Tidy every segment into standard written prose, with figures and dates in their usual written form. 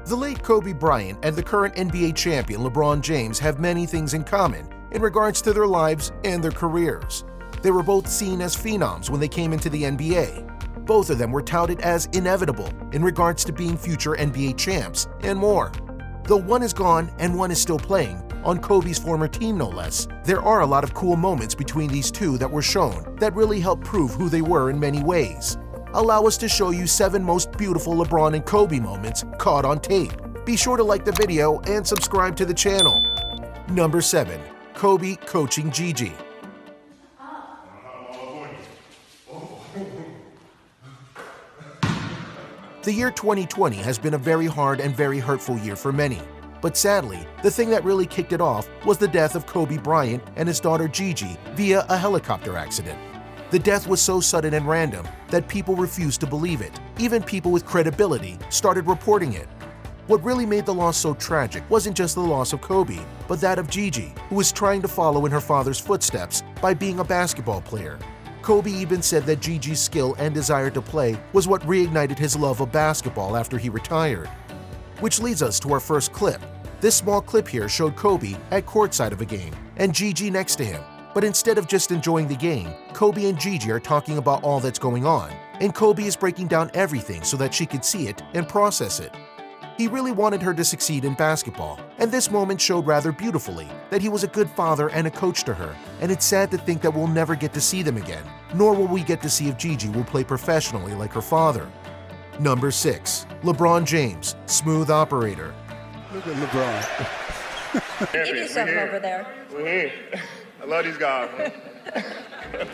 The late Kobe Bryant and the current NBA champion LeBron James have many things in common in regards to their lives and their careers. They were both seen as phenoms when they came into the NBA. Both of them were touted as inevitable in regards to being future NBA champs and more. Though one is gone and one is still playing, on Kobe's former team no less, there are a lot of cool moments between these two that were shown that really help prove who they were in many ways. Allow us to show you 7 most beautiful LeBron and Kobe moments caught on tape. Be sure to like the video and subscribe to the channel. Number 7. Kobe coaching Gigi. The year 2020 has been a very hard and very hurtful year for many. But sadly, the thing that really kicked it off was the death of Kobe Bryant and his daughter Gigi via a helicopter accident. The death was so sudden and random that people refused to believe it. Even people with credibility started reporting it. What really made the loss so tragic wasn't just the loss of Kobe, but that of Gigi, who was trying to follow in her father's footsteps by being a basketball player. Kobe even said that Gigi's skill and desire to play was what reignited his love of basketball after he retired. Which leads us to our first clip. This small clip here showed Kobe at courtside of a game and Gigi next to him. But instead of just enjoying the game, Kobe and Gigi are talking about all that's going on, and Kobe is breaking down everything so that she could see it and process it. He really wanted her to succeed in basketball, and this moment showed rather beautifully that he was a good father and a coach to her, and it's sad to think that we'll never get to see them again, nor will we get to see if Gigi will play professionally like her father. Number 6. LeBron James, smooth operator. Look at LeBron. You do something over there. We're here. I love these guys, man.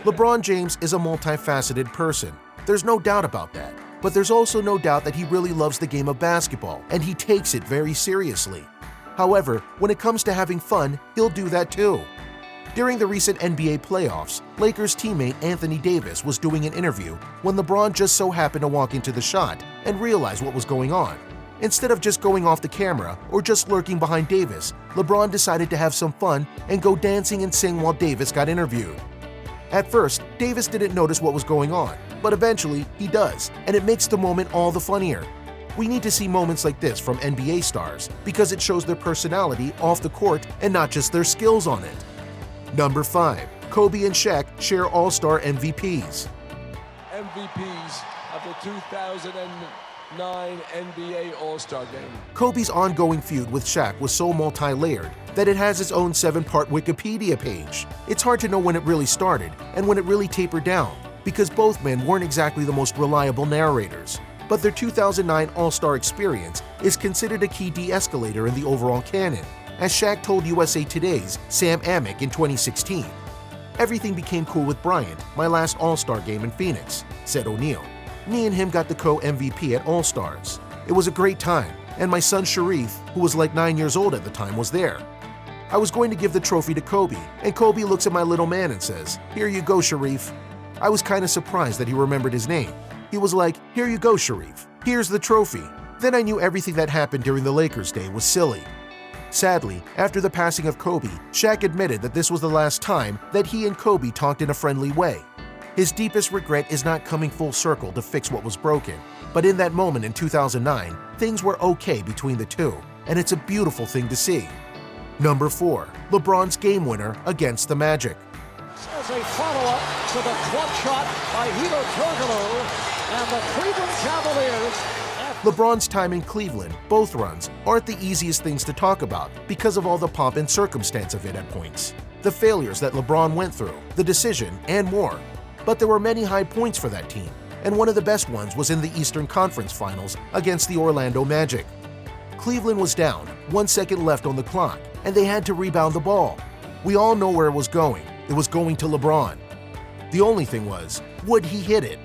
LeBron James is a multifaceted person. There's no doubt about that. But there's also no doubt that he really loves the game of basketball, and he takes it very seriously. However, when it comes to having fun, he'll do that too. During the recent NBA playoffs, Lakers teammate Anthony Davis was doing an interview when LeBron just so happened to walk into the shot and realize what was going on. Instead of just going off the camera or just lurking behind Davis, LeBron decided to have some fun and go dancing and sing while Davis got interviewed. At first, Davis didn't notice what was going on, but eventually he does, and it makes the moment all the funnier. We need to see moments like this from NBA stars because it shows their personality off the court and not just their skills on it. Number 5. Kobe and Shaq share All-Star MVPs. MVPs of the 2009 NBA All-Star Game. Kobe's ongoing feud with Shaq was so multi-layered that it has its own 7-part Wikipedia page. It's hard to know when it really started and when it really tapered down, because both men weren't exactly the most reliable narrators. But their 2009 All-Star experience is considered a key de-escalator in the overall canon, as Shaq told USA Today's Sam Amick in 2016. "Everything became cool with Bryant, my last All-Star game in Phoenix," said O'Neal. "Me and him got the co-MVP at All-Stars. It was a great time, and my son Sharif, who was like 9 years old at the time, was there. I was going to give the trophy to Kobe, and Kobe looks at my little man and says, 'Here you go, Sharif.' I was kind of surprised that he remembered his name. He was like, 'Here you go, Sharif. Here's the trophy.' Then I knew everything that happened during the Lakers day was silly." Sadly, after the passing of Kobe, Shaq admitted that this was the last time that he and Kobe talked in a friendly way. His deepest regret is not coming full circle to fix what was broken, but in that moment in 2009, things were okay between the two, and it's a beautiful thing to see. Number 4. LeBron's game winner against the Magic. As a follow-up to the clutch shot by Hito Turkoglu and the Cleveland Cavaliers. LeBron's time in Cleveland, both runs, aren't the easiest things to talk about because of all the pomp and circumstance of it at points. The failures that LeBron went through, the decision, and more. But there were many high points for that team, and one of the best ones was in the Eastern Conference Finals against the Orlando Magic. Cleveland was down, 1 second left on the clock, and they had to rebound the ball. We all know where it was going. It was going to LeBron. The only thing was, would he hit it?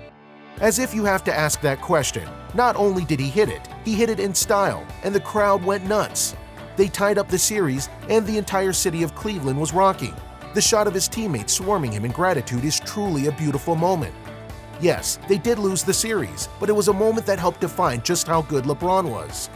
As if you have to ask that question. Not only did he hit it in style, and the crowd went nuts. They tied up the series, and the entire city of Cleveland was rocking. The shot of his teammates swarming him in gratitude is truly a beautiful moment. Yes, they did lose the series, but it was a moment that helped define just how good LeBron was.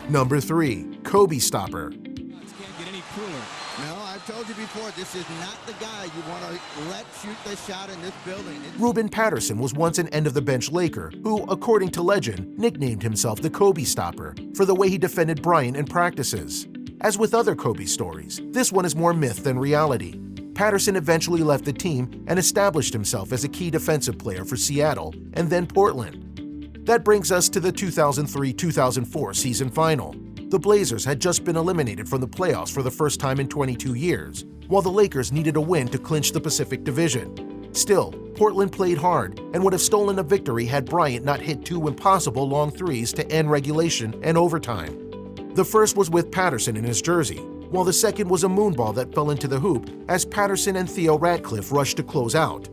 Number 3. Kobe stopper. Can't get any cooler. No, I've told you before, this is not the guy you want to let shoot the shot in this building. Ruben Patterson was once an end-of-the-bench Laker who, according to legend, nicknamed himself the Kobe Stopper for the way he defended Bryant in practices. As with other Kobe stories, this one is more myth than reality. Patterson eventually left the team and established himself as a key defensive player for Seattle and then Portland. That brings us to the 2003-2004 season final. The Blazers had just been eliminated from the playoffs for the first time in 22 years, while the Lakers needed a win to clinch the Pacific Division. Still, Portland played hard and would have stolen a victory had Bryant not hit two impossible long threes to end regulation and overtime. The first was with Patterson in his jersey, while the second was a moonball that fell into the hoop as Patterson and Theo Radcliffe rushed to close out.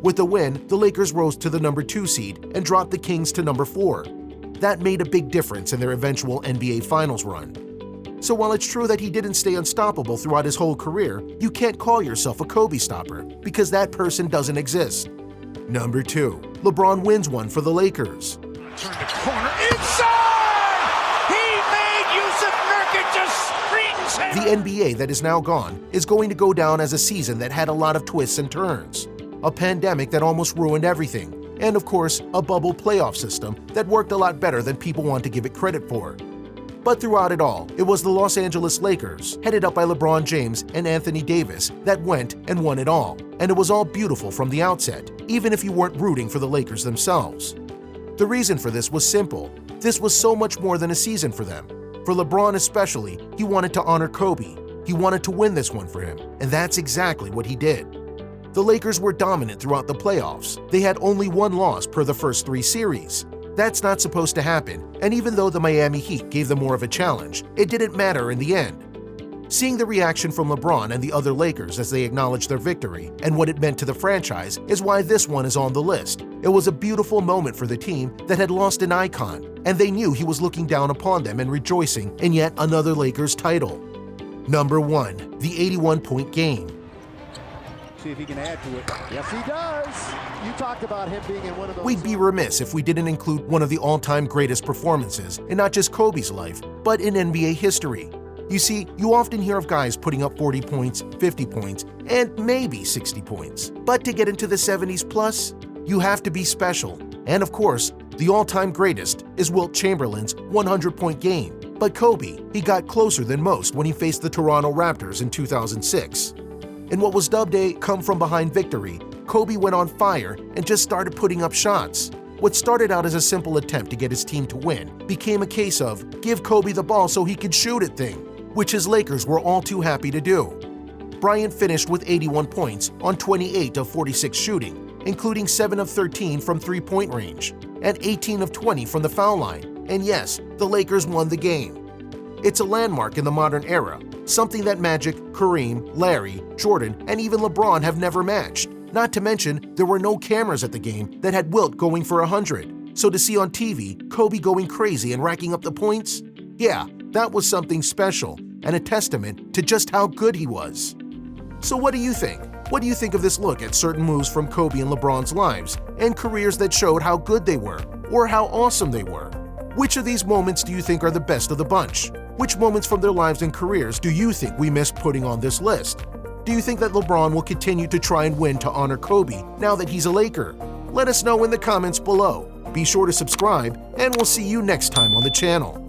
With the win, the Lakers rose to the number 2 seed and dropped the Kings to number 4. That made a big difference in their eventual NBA Finals run. So while it's true that he didn't stay unstoppable throughout his whole career, you can't call yourself a Kobe stopper because that person doesn't exist. Number 2. LeBron wins one for the Lakers. Turn the corner inside! He made Yusuf Nurkic screens him! The NBA that is now gone is going to go down as a season that had a lot of twists and turns. A pandemic that almost ruined everything. And of course, a bubble playoff system that worked a lot better than people want to give it credit for. But throughout it all, it was the Los Angeles Lakers, headed up by LeBron James and Anthony Davis, that went and won it all. And it was all beautiful from the outset, even if you weren't rooting for the Lakers themselves. The reason for this was simple. This was so much more than a season for them. For LeBron especially, he wanted to honor Kobe. He wanted to win this one for him, and that's exactly what he did. The Lakers were dominant throughout the playoffs. They had only one loss per the first 3 series. That's not supposed to happen, and even though the Miami Heat gave them more of a challenge, it didn't matter in the end. Seeing the reaction from LeBron and the other Lakers as they acknowledged their victory and what it meant to the franchise is why this one is on the list. It was a beautiful moment for the team that had lost an icon, and they knew he was looking down upon them and rejoicing in yet another Lakers title. Number 1. The 81-point game. See if he can add to it. Yes, he does. You talked about him being in one of those. We'd be remiss if we didn't include one of the all-time greatest performances in not just Kobe's life, but in NBA history. You see, you often hear of guys putting up 40 points, 50 points, and maybe 60 points. But to get into the 70s plus, you have to be special. And of course, the all-time greatest is Wilt Chamberlain's 100-point game. But Kobe, he got closer than most when he faced the Toronto Raptors in 2006. In what was dubbed a come-from-behind victory, Kobe went on fire and just started putting up shots. What started out as a simple attempt to get his team to win became a case of give Kobe the ball so he could shoot it thing, which his Lakers were all too happy to do. Bryant finished with 81 points on 28 of 46 shooting, including 7 of 13 from three-point range and 18 of 20 from the foul line. And yes, the Lakers won the game. It's a landmark in the modern era, something that Magic, Kareem, Larry, Jordan, and even LeBron have never matched. Not to mention, there were no cameras at the game that had Wilt going for 100. So to see on TV Kobe going crazy and racking up the points, yeah, that was something special and a testament to just how good he was. So what do you think? What do you think of this look at certain moves from Kobe and LeBron's lives and careers that showed how good they were or how awesome they were? Which of these moments do you think are the best of the bunch? Which moments from their lives and careers do you think we missed putting on this list? Do you think that LeBron will continue to try and win to honor Kobe now that he's a Laker? Let us know in the comments below. Be sure to subscribe, and we'll see you next time on the channel.